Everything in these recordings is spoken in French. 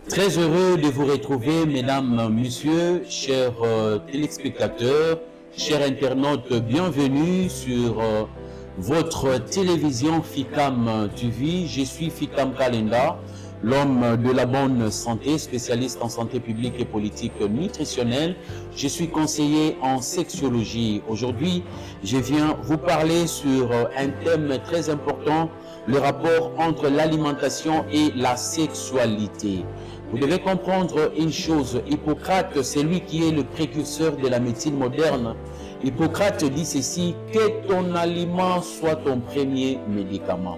Très heureux de vous retrouver, mesdames, messieurs, chers téléspectateurs, chers internautes, bienvenue sur votre télévision FICAM TV. Je suis FICAM Kalenda, l'homme de la bonne santé, spécialiste en santé publique et politique nutritionnelle. Je suis conseiller en sexologie. Aujourd'hui, je viens vous parler sur un thème très important, le rapport entre l'alimentation et la sexualité. Vous devez comprendre une chose, Hippocrate, c'est lui qui est le précurseur de la médecine moderne. Hippocrate dit ceci, que ton aliment soit ton premier médicament.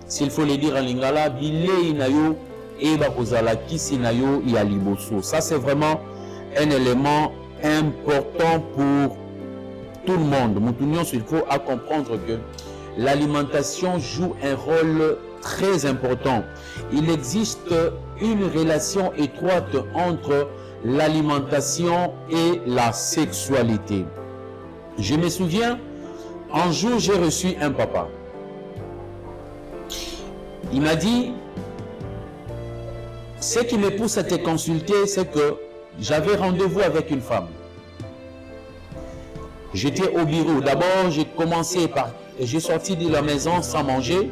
S'il faut le dire en lingala, bilei nayo eba kozala kisi nayo ya liboso. Ça c'est vraiment un élément important pour tout le monde. Moutounion, il faut à comprendre que l'alimentation joue un rôle très important. Il existe une relation étroite entre l'alimentation et la sexualité. Je me souviens, un jour j'ai reçu un papa. Il m'a dit, ce qui me pousse à te consulter, c'est que j'avais rendez-vous avec une femme. J'étais au bureau. D'abord, j'ai sorti de la maison sans manger.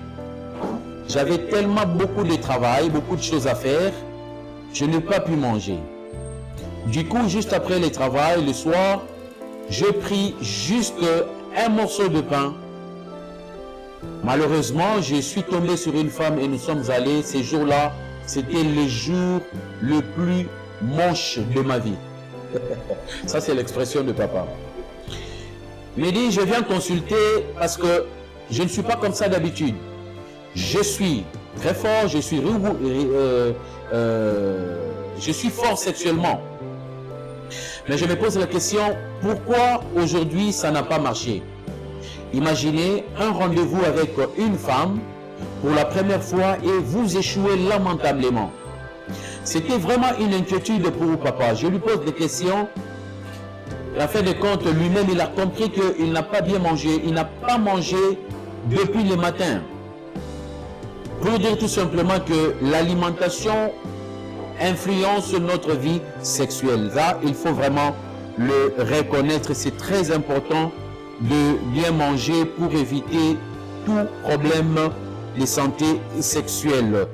J'avais tellement beaucoup de travail, beaucoup de choses à faire, je n'ai pas pu manger. Du coup, juste après le travail, le soir, j'ai pris juste un morceau de pain. Malheureusement, je suis tombé sur une femme et nous sommes allés. Ces jours-là, c'était le jour le plus moche de ma vie. Ça, c'est l'expression de papa. Il m'a dit, je viens consulter parce que je ne suis pas comme ça d'habitude. Je suis très fort, je suis fort sexuellement. Mais je me pose la question, pourquoi aujourd'hui ça n'a pas marché? Imaginez un rendez-vous avec une femme pour la première fois et vous échouez lamentablement. C'était vraiment une inquiétude pour papa. Je lui pose des questions. À la fin de compte, lui-même, il a compris qu'il n'a pas bien mangé. Il n'a pas mangé depuis le matin. Pour dire tout simplement que l'alimentation influence notre vie sexuelle. Là, il faut vraiment le reconnaître. C'est très important de bien manger pour éviter tout problème de santé sexuelle.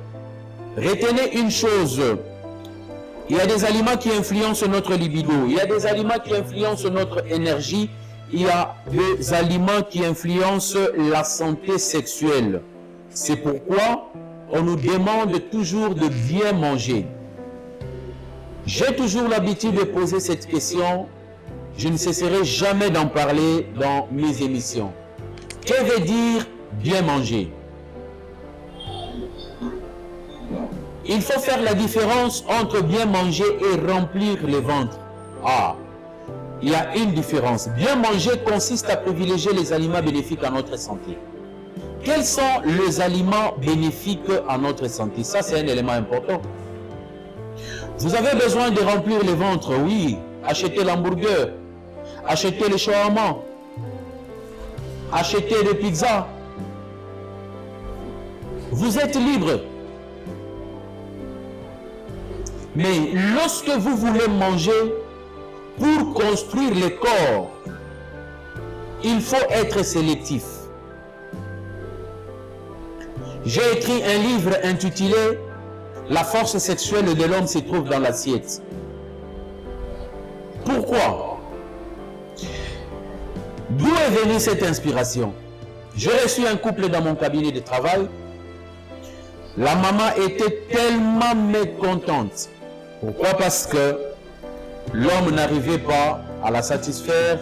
Retenez une chose, il y a des aliments qui influencent notre libido, il y a des aliments qui influencent notre énergie, il y a des aliments qui influencent la santé sexuelle. C'est pourquoi on nous demande toujours de bien manger. J'ai toujours l'habitude de poser cette question. Je ne cesserai jamais d'en parler dans mes émissions. Que veut dire bien manger? Il faut faire la différence entre bien manger et remplir le ventre. Ah, il y a une différence. Bien manger consiste à privilégier les aliments bénéfiques à notre santé. Quels sont les aliments bénéfiques à notre santé? Ça, c'est un élément important. Vous avez besoin de remplir le ventre, oui. Achetez l'hamburger, achetez le shawarma, achetez des pizzas. Vous êtes libre. Mais lorsque vous voulez manger, pour construire le corps, il faut être sélectif. J'ai écrit un livre intitulé « La force sexuelle de l'homme se trouve dans l'assiette ». Pourquoi? D'où est venue cette inspiration? J'ai reçu un couple dans mon cabinet de travail. La maman était tellement mécontente. Pourquoi? Parce que l'homme n'arrivait pas à la satisfaire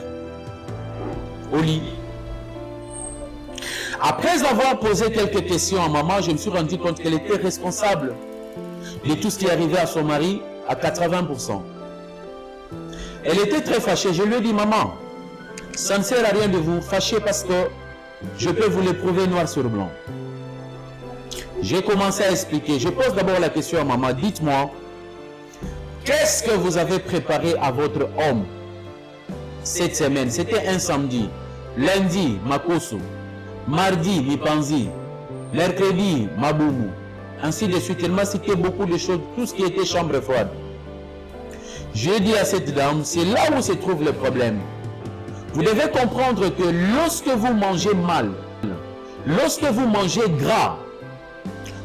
au lit. Après avoir posé quelques questions à maman, je me suis rendu compte qu'elle était responsable de tout ce qui arrivait à son mari à 80%. Elle était très fâchée. Je lui ai dit, maman, ça ne sert à rien de vous fâcher parce que je peux vous le prouver noir sur blanc. J'ai commencé à expliquer. Je pose d'abord la question à maman. Dites-moi, qu'est-ce que vous avez préparé à votre homme cette semaine? C'était un samedi. Lundi, makoso. Mardi, mipanzi. Mercredi, maboumou. ainsi de suite. Elle m'a cité beaucoup de choses, tout ce qui était chambre froide. J'ai dit à cette dame, c'est là où se trouve le problème. Vous devez comprendre que lorsque vous mangez mal, lorsque vous mangez gras,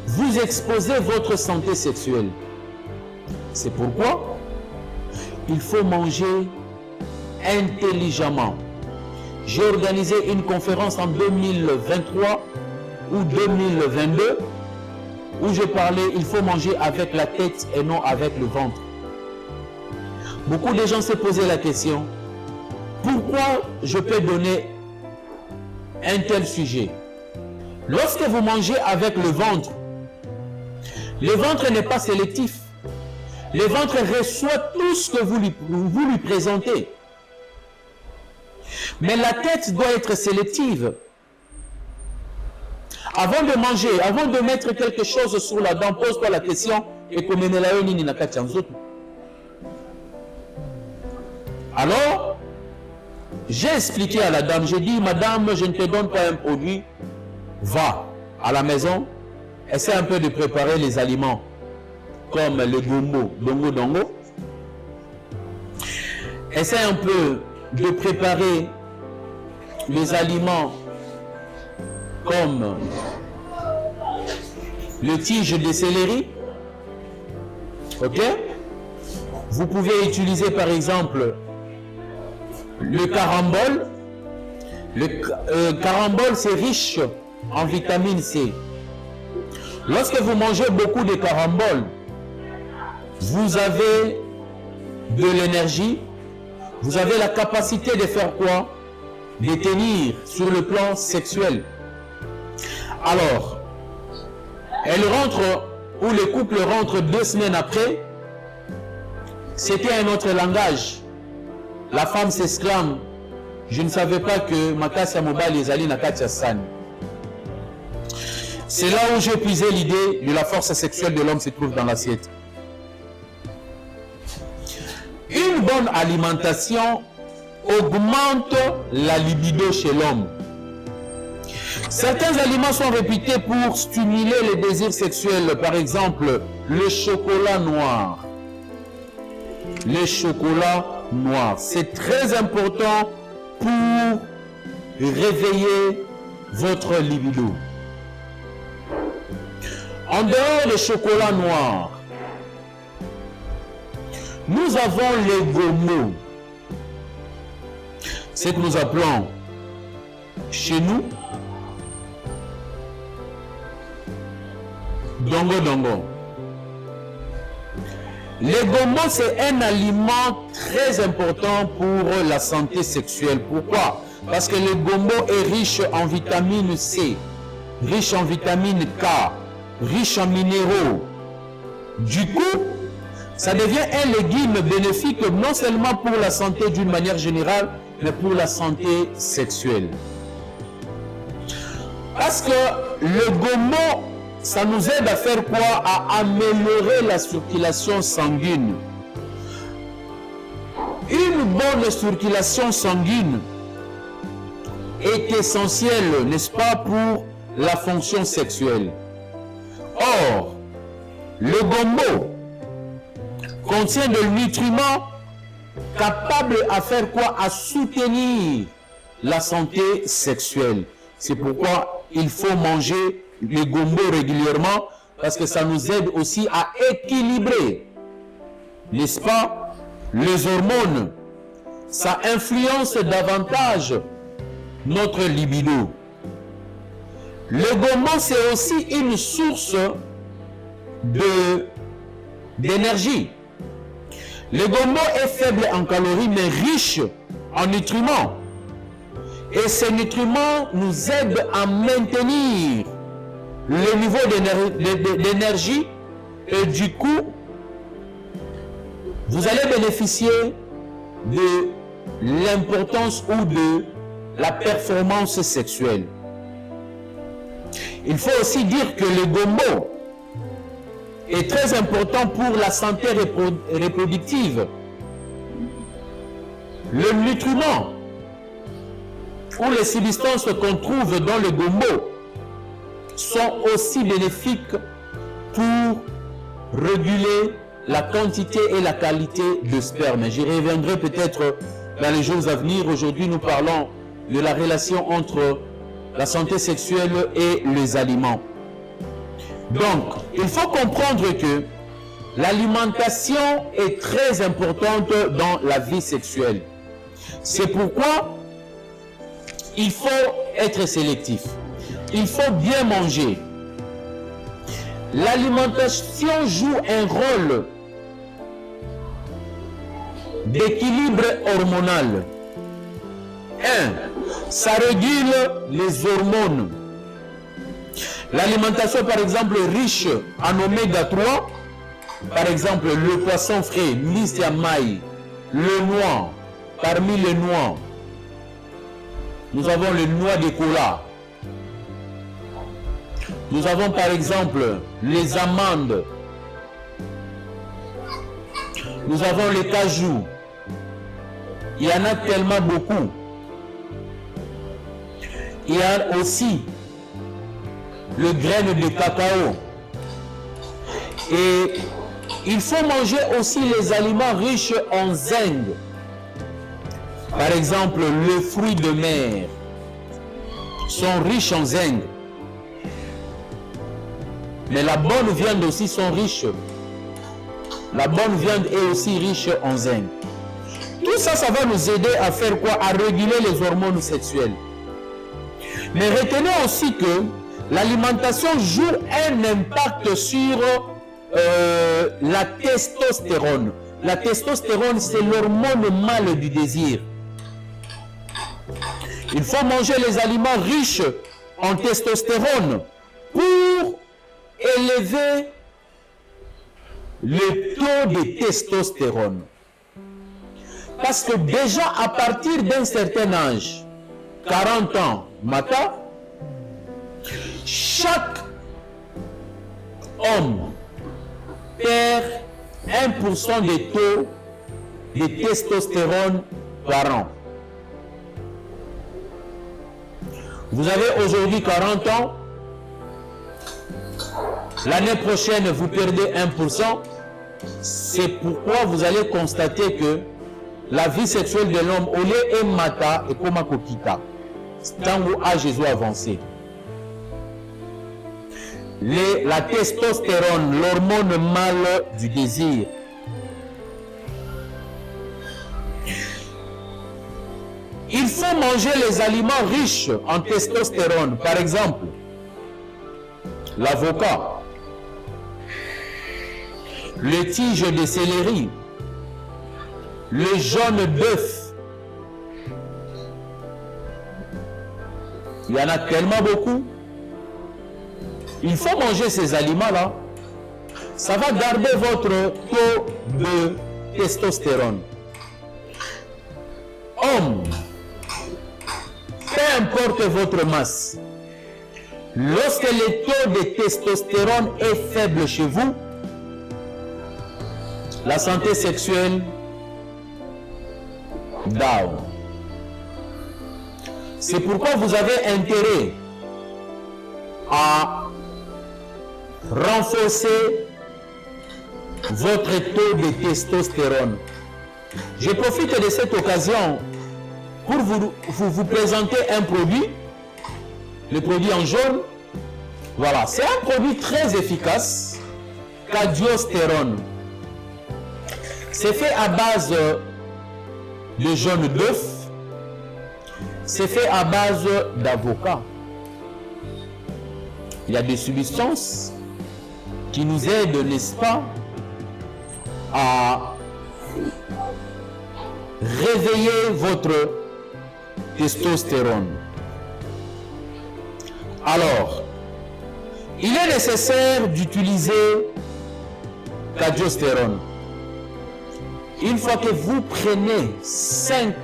vous exposez votre santé sexuelle. C'est pourquoi il faut manger intelligemment. J'ai organisé une conférence en 2023 ou 2022 où je parlais, il faut manger avec la tête et non avec le ventre. Beaucoup de gens se posaient la question, pourquoi je peux donner un tel sujet? Lorsque vous mangez avec le ventre n'est pas sélectif. Le ventre reçoit tout ce que vous lui présentez. Mais la tête doit être sélective. Avant de manger, avant de mettre quelque chose sur la dent, pose-toi la question, alors, j'ai expliqué à la dame, j'ai dit, madame, je ne te donne pas un produit, va à la maison, essaie un peu de préparer les aliments, comme le gombo, dongo. Essaie un peu de préparer les aliments comme le tige de céleri. Ok? Vous pouvez utiliser par exemple le carambole. Le carambole, c'est riche en vitamine C. Lorsque vous mangez beaucoup de carambole, vous avez de l'énergie, vous avez la capacité de faire quoi? De tenir sur le plan sexuel. Alors, elle rentre, ou le couple rentre 2 semaines après, c'était un autre langage. La femme s'exclame, je ne savais pas que Makassia Mobali Ezali Nakatia San. C'est là où j'ai puisé l'idée de la force sexuelle de l'homme se trouve dans l'assiette. Une bonne alimentation augmente la libido chez l'homme. Certains aliments sont réputés pour stimuler les désirs sexuels. Par exemple, le chocolat noir. Le chocolat noir. C'est très important pour réveiller votre libido. En dehors du chocolat noir, nous avons les gomos. Ce que nous appelons chez nous dongo. Les gomos, c'est un aliment très important pour la santé sexuelle. Pourquoi? Parce que le gombo est riche en vitamine C, riche en vitamine K, riche en minéraux. Du coup, ça devient un légume bénéfique non seulement pour la santé d'une manière générale, mais pour la santé sexuelle. Parce que le gombo, ça nous aide à faire quoi? À améliorer la circulation sanguine. Une bonne circulation sanguine est essentielle, n'est-ce pas, pour la fonction sexuelle. Or, le gombo contient des nutriments capables à faire quoi? À soutenir la santé sexuelle. C'est pourquoi il faut manger le gombo régulièrement, parce que ça nous aide aussi à équilibrer, n'est-ce pas, les hormones. Ça influence davantage notre libido. Le gombo, c'est aussi une source d'énergie. Le gombo est faible en calories, mais riche en nutriments. Et ces nutriments nous aident à maintenir le niveau d'énergie, et du coup, vous allez bénéficier de l'importance ou de la performance sexuelle. Il faut aussi dire que le gombo est très important pour la santé reproductive. Le nutriment ou les substances qu'on trouve dans le gombo sont aussi bénéfiques pour réguler la quantité et la qualité de sperme. J'y reviendrai peut-être dans les jours à venir. Aujourd'hui, nous parlons de la relation entre la santé sexuelle et les aliments. Donc, il faut comprendre que l'alimentation est très importante dans la vie sexuelle. C'est pourquoi il faut être sélectif. Il faut bien manger. L'alimentation joue un rôle d'équilibre hormonal. 1. Ça régule les hormones. L'alimentation, par exemple, riche en oméga 3, par exemple, le poisson frais, Nisiamai, le noix, parmi les noix, nous avons le noix de cola. Nous avons par exemple les amandes. Nous avons les cajous. Il y en a tellement beaucoup. Il y a aussi le grain de cacao. Et il faut manger aussi les aliments riches en zinc. Par exemple, les fruits de mer sont riches en zinc. Mais la bonne viande aussi sont riches. La bonne viande est aussi riche en zinc. Tout ça, ça va nous aider à faire quoi? À réguler les hormones sexuelles. Mais retenez aussi que l'alimentation joue un impact sur la testostérone. La testostérone, c'est l'hormone mâle du désir. Il faut manger les aliments riches en testostérone pour élever le taux de testostérone. Parce que déjà à partir d'un certain âge, 40 ans, matin, chaque homme perd 1% des taux de testostérone par an. Vous avez aujourd'hui 40 ans, l'année prochaine vous perdez 1%, c'est pourquoi vous allez constater que la vie sexuelle de l'homme, au lieu est mata et comme kokita, tant où à Jésus avancé. La testostérone, l'hormone mâle du désir. Il faut manger les aliments riches en testostérone. Par exemple, l'avocat, les tiges de céleri, le jaune d'œuf. Il y en a tellement beaucoup. Il faut manger ces aliments-là. Ça va garder votre taux de testostérone. Homme, peu importe votre masse, lorsque le taux de testostérone est faible chez vous, la santé sexuelle down. C'est pourquoi vous avez intérêt à renforcer votre taux de testostérone. Je profite de cette occasion pour vous présenter un produit, le produit en jaune. Voilà, c'est un produit très efficace, Cadiostérone. C'est fait à base de jaune d'œuf, c'est fait à base d'avocat. Il y a des substances qui nous aident, n'est-ce pas, à réveiller votre testostérone. Alors, il est nécessaire d'utiliser Cadiostérone. Une fois que vous prenez 5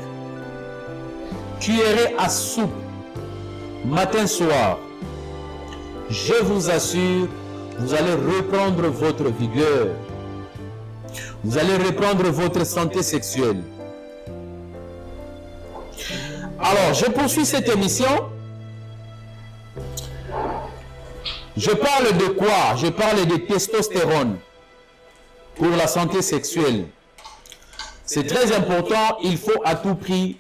cuillerées à soupe matin soir, je vous assure, vous allez reprendre votre vigueur. Vous allez reprendre votre santé sexuelle. Alors, je poursuis cette émission. Je parle de quoi? Je parle de testostérone pour la santé sexuelle. C'est très important, il faut à tout prix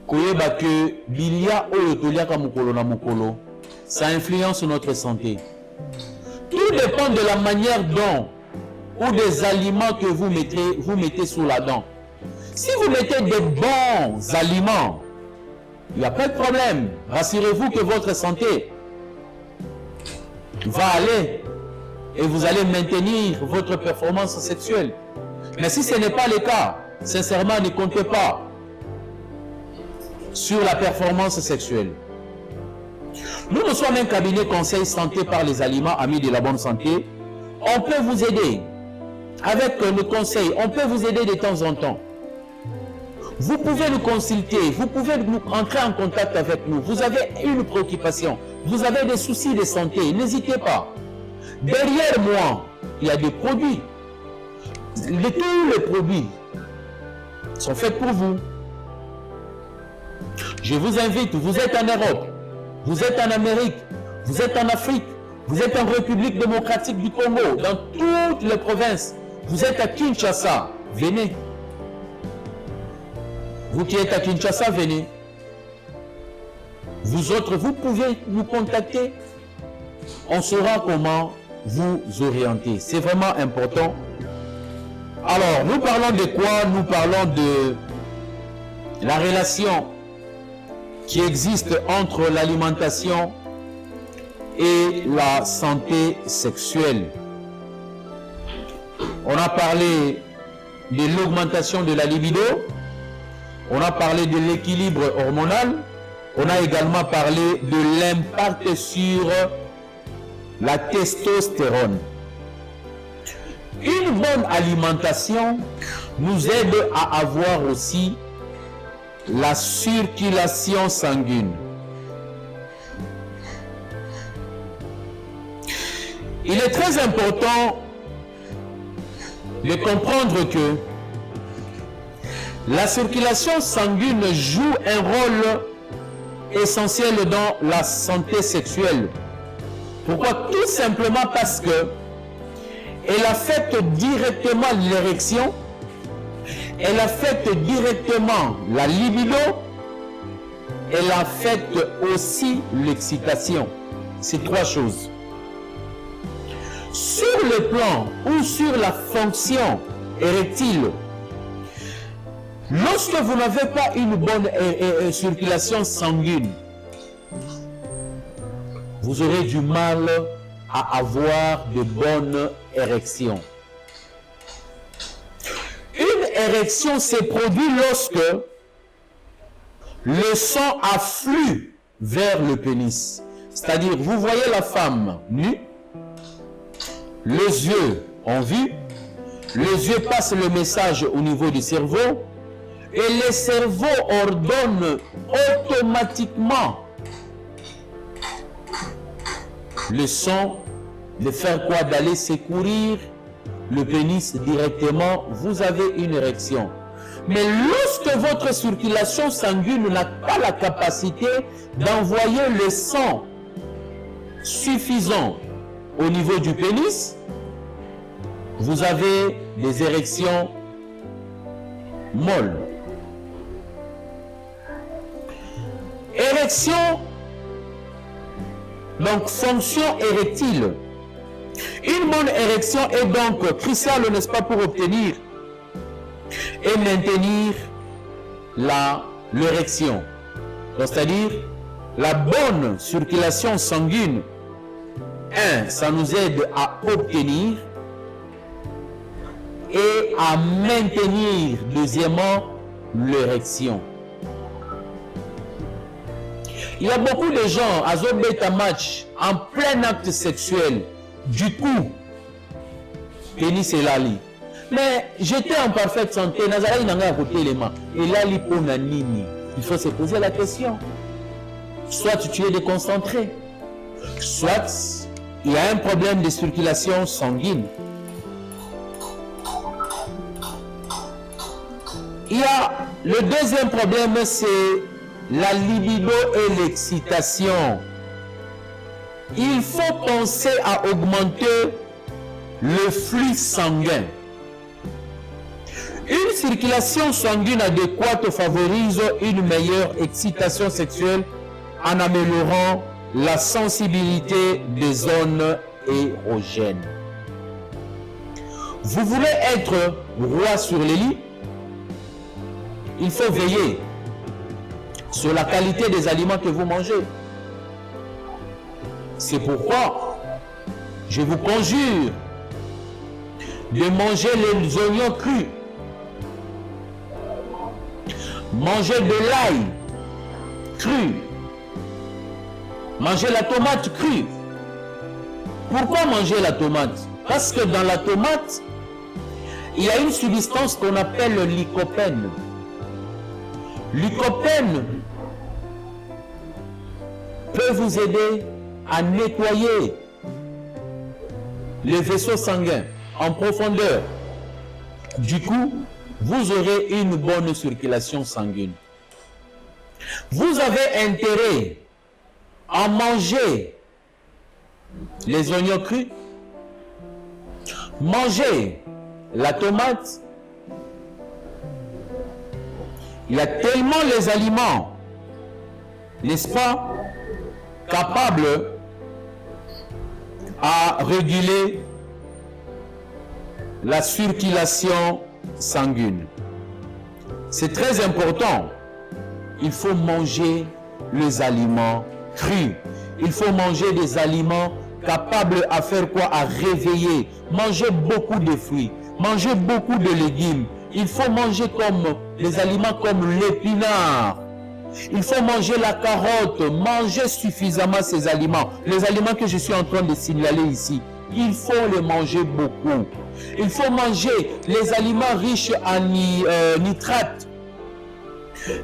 que bilia oyo toliaka mokolo na mokolo, ça influence notre santé. Tout dépend de la manière dont ou des aliments que vous mettez sous la dent. Si vous mettez des bons aliments, il n'y a pas de problème. Rassurez-vous que votre santé va aller et vous allez maintenir votre performance sexuelle. Mais si ce n'est pas le cas, sincèrement, ne comptez pas sur la performance sexuelle. Nous sommes un cabinet conseil santé par les aliments amis de la bonne santé. On peut vous aider avec le conseil, on peut vous aider de temps en temps. Vous pouvez nous consulter, vous pouvez entrer en contact avec nous. Vous avez une préoccupation, vous avez des soucis de santé, n'hésitez pas. Derrière moi, il y a des produits. Tous les produits sont faits pour vous. Je vous invite, vous êtes en Europe, vous êtes en Amérique, vous êtes en Afrique, vous êtes en République démocratique du Congo, dans toutes les provinces. Vous êtes à Kinshasa, venez. Vous qui êtes à Kinshasa, venez. Vous autres, vous pouvez nous contacter. On saura comment vous orienter. C'est vraiment important. Alors, nous parlons de quoi? Nous parlons de la relation qui existe entre l'alimentation et la santé sexuelle. On a parlé de l'augmentation de la libido, on a parlé de l'équilibre hormonal, on a également parlé de l'impact sur la testostérone. Une bonne alimentation nous aide à avoir aussi la circulation sanguine. Il est très important de comprendre que la circulation sanguine joue un rôle essentiel dans la santé sexuelle. Pourquoi? Tout simplement parce que elle affecte directement l'érection, elle affecte directement la libido, elle affecte aussi l'excitation. C'est trois choses. Sur le plan ou sur la fonction érectile, lorsque vous n'avez pas une bonne circulation sanguine, vous aurez du mal à avoir de bonnes érections. Une érection se produit lorsque le sang afflue vers le pénis. C'est-à-dire, vous voyez la femme nue, les yeux ont vu, les yeux passent le message au niveau du cerveau et le cerveau ordonne automatiquement le sang de faire quoi? D'aller secourir le pénis directement, vous avez une érection. Mais lorsque votre circulation sanguine n'a pas la capacité d'envoyer le sang suffisant au niveau du pénis, vous avez des érections molles. Érection, donc fonction érectile. Une bonne érection est donc cruciale, n'est-ce pas, pour obtenir et maintenir l'érection. C'est-à-dire la bonne circulation sanguine. Ça nous aide à obtenir et à maintenir, deuxièmement, l'érection. Il y a beaucoup de gens à un match en plein acte sexuel. Du coup, pénis et lali. Mais j'étais en parfaite santé. Nazara n'a pas côté les mains. Et lali pour nini. Il faut se poser la question. Soit tu es déconcentré, soit il y a un problème de circulation sanguine. Il y a le deuxième problème, c'est la libido et l'excitation. il faut penser à augmenter le flux sanguin. Une circulation sanguine adéquate favorise une meilleure excitation sexuelle en améliorant la sensibilité des zones érogènes. Vous voulez être roi sur les lits? Il faut veiller sur la qualité des aliments que vous mangez. C'est pourquoi je vous conjure de manger les oignons crus. Mangez de l'ail cru. Mangez la tomate crue. Pourquoi manger la tomate? Parce que dans la tomate, il y a une substance qu'on appelle le lycopène. Lycopène peut vous aider à nettoyer les vaisseaux sanguins en profondeur. Du coup, vous aurez une bonne circulation sanguine. Vous avez intérêt à manger les oignons crus, manger la tomate. Il y a tellement les aliments, n'est-ce pas, capables à réguler la circulation sanguine. C'est très important. Il faut manger les aliments crus. Il faut manger des aliments capables à faire quoi? À réveiller. Manger beaucoup de fruits. Manger beaucoup de légumes. Il faut manger comme des aliments comme l'épinard. Il faut manger la carotte. Manger suffisamment ces aliments. Les aliments que je suis en train de signaler ici. Il faut les manger beaucoup. Il faut manger les aliments riches en nitrates.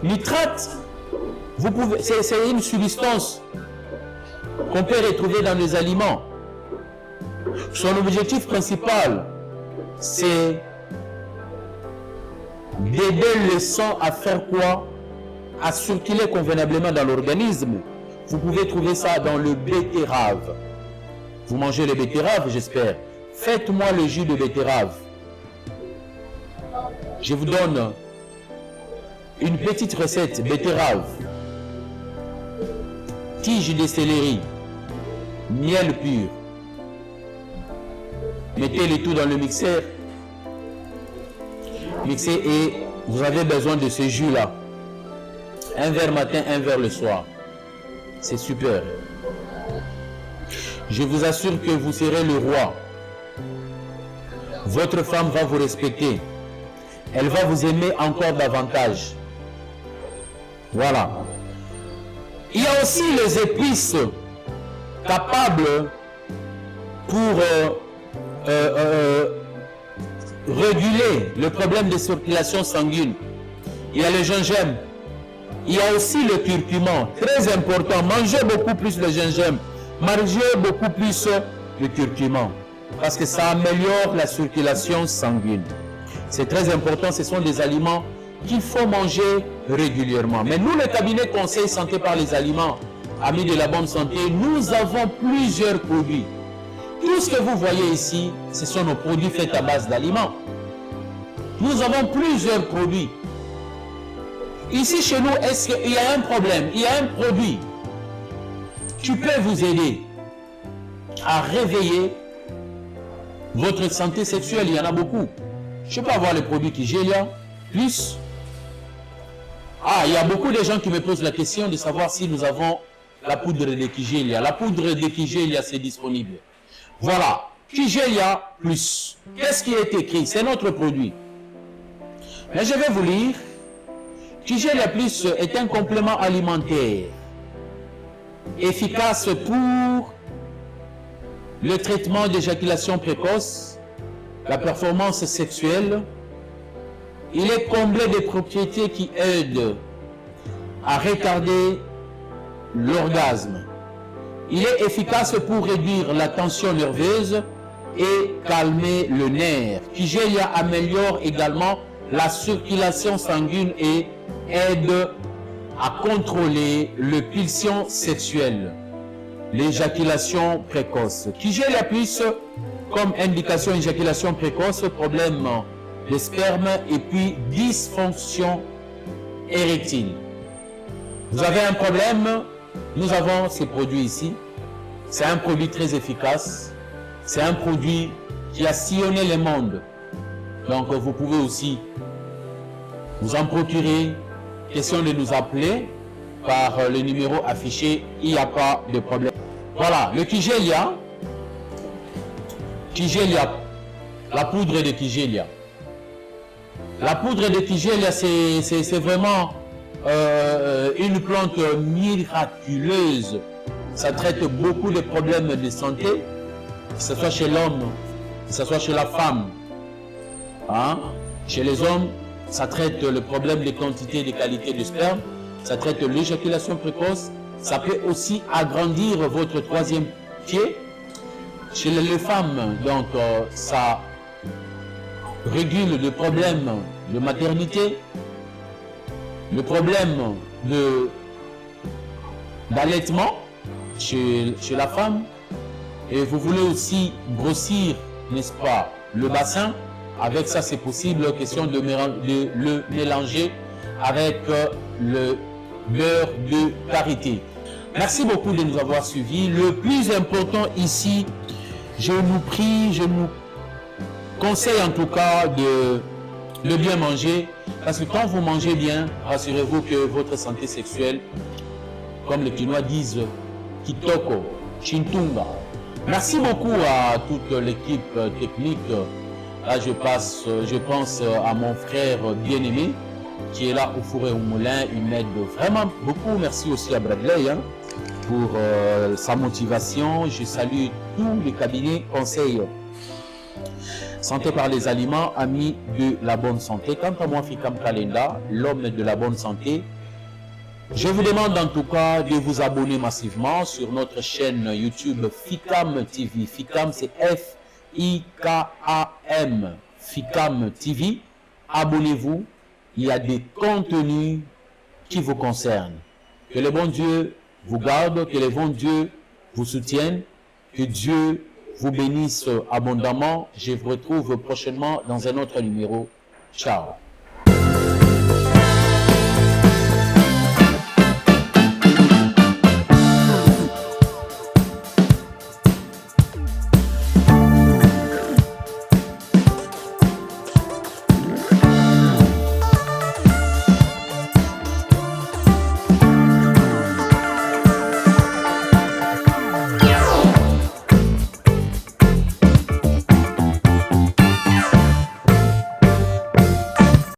Nitrate, c'est une substance qu'on peut retrouver dans les aliments. Son objectif principal, c'est d'aider le sang à faire quoi? À circuler convenablement dans l'organisme. Vous pouvez trouver ça dans le betterave. Vous mangez les betteraves, j'espère. Faites-moi le jus de betterave. Je vous donne une petite recette. Betterave, tige de céleri, miel pur. Mettez le tout dans le mixeur. Mixez et vous avez besoin de ce jus-là. Un verre matin, un verre le soir. C'est super. Je vous assure que vous serez le roi. Votre femme va vous respecter. Elle va vous aimer encore davantage. Voilà. Il y a aussi les épices capables pour réguler le problème de circulation sanguine. Il y a le gingembre. Il y a aussi le curcuma. Très important. Mangez beaucoup plus le gingembre. Mangez beaucoup plus le curcuma. Parce que ça améliore la circulation sanguine. C'est très important. Ce sont des aliments qu'il faut manger régulièrement. Mais nous, le cabinet conseil santé par les aliments, amis de la bonne santé, nous avons plusieurs produits. Tout ce que vous voyez ici, ce sont nos produits faits à base d'aliments. Nous avons plusieurs produits. Ici, chez nous, est-ce qu'il y a un problème? Il y a un produit qui peut vous aider à réveiller votre santé sexuelle. Il y en a beaucoup. Je peux avoir le produit Kigelia plus. Ah, il y a beaucoup de gens qui me posent la question de savoir si nous avons la poudre de Kigelia. La poudre de Kigelia, c'est disponible. Voilà, Kigelia plus. Qu'est-ce qui est écrit? C'est notre produit. Mais je vais vous lire. Kigelia plus est un complément alimentaire efficace pour le traitement d'éjaculation précoce, la performance sexuelle. Il est comblé de propriétés qui aident à retarder l'orgasme. Il est efficace pour réduire la tension nerveuse et calmer le nerf. Kigelia améliore également la circulation sanguine et aide à contrôler le pulsion sexuelle. l'éjaculation précoce. Kigelia plus comme indication éjaculation précoce, problème de sperme et puis dysfonction érectile. Vous avez un problème, nous avons ces produits ici. C'est un produit très efficace. C'est un produit qui a sillonné le monde. Donc vous pouvez aussi vous en procurer. Question de nous appeler par le numéro affiché. Il n'y a pas de problème. Voilà, le Kigelia. Kigelia, la poudre de Kigelia. La poudre de Kigelia, c'est vraiment une plante miraculeuse. Ça traite beaucoup de problèmes de santé, que ce soit chez l'homme, que ce soit chez la femme. Hein? Chez les hommes, ça traite le problème des quantités et des qualités de sperme. Ça traite l'éjaculation précoce. Ça peut aussi agrandir votre troisième pied. Chez les femmes, donc, ça régule le problème de maternité, le problème d'allaitement chez la femme. Et vous voulez aussi grossir, n'est-ce pas, le bassin. Avec ça, c'est possible, question de le mélanger avec le beurre de karité. Merci beaucoup de nous avoir suivis. Le plus important ici, je nous conseille en tout cas de bien manger. Parce que quand vous mangez bien, rassurez-vous que votre santé sexuelle, comme les Chinois disent, kitoko, chintunga. Merci beaucoup à toute l'équipe technique. Là, je pense à mon frère bien-aimé qui est là au four et au moulin. Il m'aide vraiment beaucoup. Merci aussi à Bradley pour sa motivation. Je salue tous les cabinets conseils santé par les aliments, amis de la bonne santé. Quant à moi, Fikam Kalenda, l'homme de la bonne santé, je vous demande en tout cas de vous abonner massivement sur notre chaîne YouTube Fikam TV. Fikam, c'est F-I-K-A-M. Fikam TV. Abonnez-vous. Il y a des contenus qui vous concernent. Que le bon Dieu vous garde, que le bon Dieu vous soutienne, que Dieu vous bénisse abondamment. Je vous retrouve prochainement dans un autre numéro. Ciao.